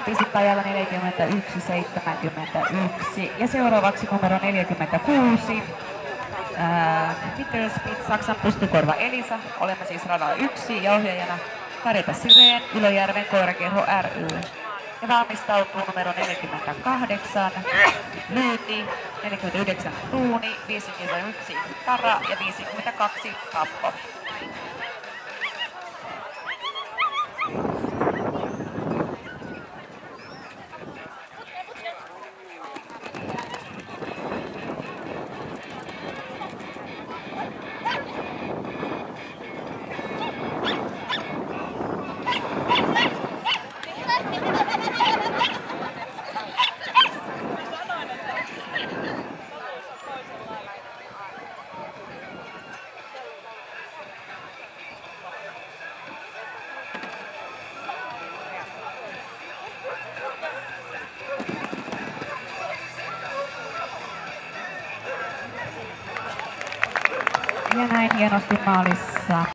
pistepisit ajalla 41.71. Ja seuraavaksi numero 46. Mittelspit, Saksan pystykorva Elisa. Olemme siis radalla 1 ja ohjaajana Karita Sireen, Ylöjärven koirakerho ry. Ja valmistautuu numero 48, Lyyti, 49 Tuuni, 51 Tara ja 52 Kappo. Ja näin hienosti maalissa